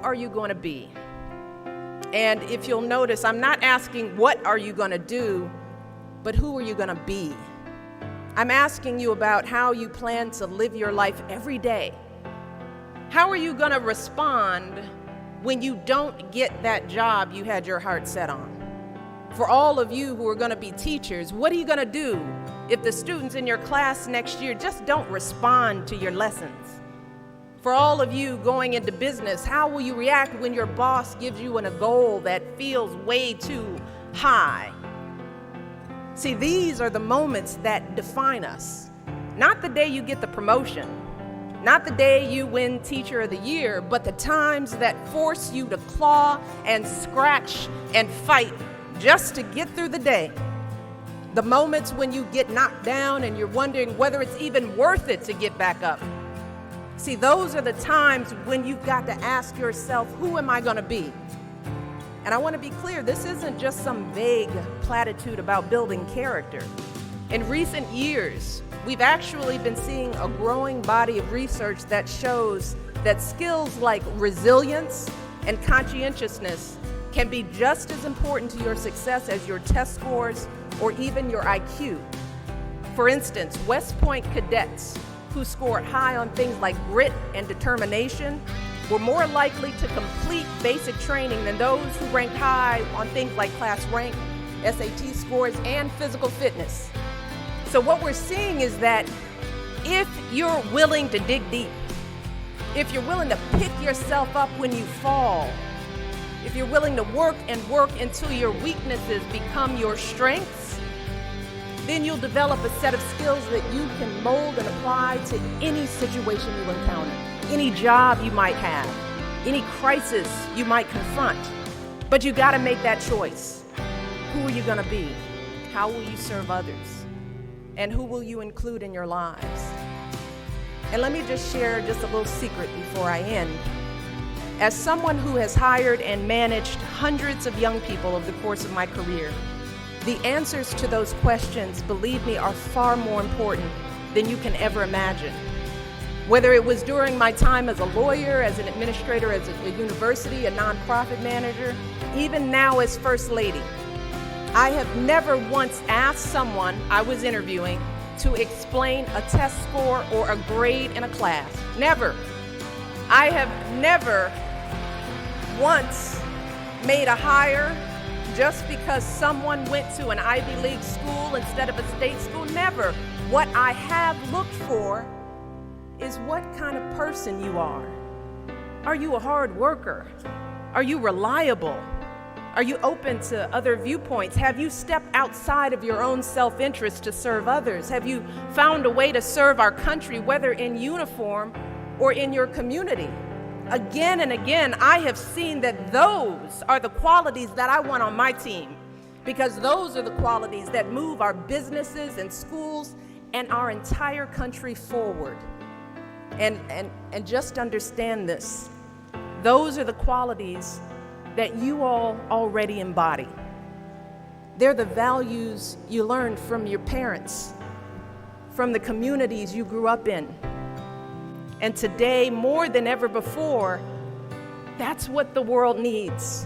are you going to be? And if you'll notice, I'm not asking what are you going to do, but who are you going to be? I'm asking you about how you plan to live your life every day. How are you going to respond when you don't get that job you had your heart set on? For all of you who are going to be teachers, what are you going to do if the students in your class next year just don't respond to your lessons? For all of you going into business, how will you react when your boss gives you a goal that feels way too high? See, these are the moments that define us. Not the day you get the promotion, not the day you win Teacher of the Year, but the times that force you to claw and scratch and fight just to get through the day. The moments when you get knocked down and you're wondering whether it's even worth it to get back up. See, those are the times when you've got to ask yourself, who am I going to be? And I want to be clear, this isn't just some vague platitude about building character. In recent years, we've actually been seeing a growing body of research that shows that skills like resilience and conscientiousness can be just as important to your success as your test scores or even your IQ. For instance, West Point cadets who scored high on things like grit and determination were more likely to complete basic training than those who ranked high on things like class rank, SAT scores, and physical fitness. So what we're seeing is that if you're willing to dig deep, if you're willing to pick yourself up when you fall, if you're willing to work and work until your weaknesses become your strengths, then you'll develop a set of skills that you can mold and apply to any situation you encounter, any job you might have, any crisis you might confront. But you gotta make that choice. Who are you gonna be? How will you serve others? And who will you include in your lives? And let me just share just a little secret before I end. As someone who has hired and managed hundreds of young people over the course of my career, the answers to those questions, believe me, are far more important than you can ever imagine. Whether it was during my time as a lawyer, as an administrator, as a university, a nonprofit manager, even now as First Lady, I have never once asked someone I was interviewing to explain a test score or a grade in a class. Never. I have never once made a hire just because someone went to an Ivy League school instead of a state school. Never. What I have looked for is what kind of person you are. Are you a hard worker? Are you reliable? Are you open to other viewpoints? Have you stepped outside of your own self-interest to serve others? Have you found a way to serve our country, whether in uniform or in your community? Again and again, I have seen that those are the qualities that I want on my team, because those are the qualities that move our businesses and schools and our entire country forward. And just understand this. Those are the qualities that you all already embody. They're the values you learned from your parents, from the communities you grew up in. And today, more than ever before, that's what the world needs.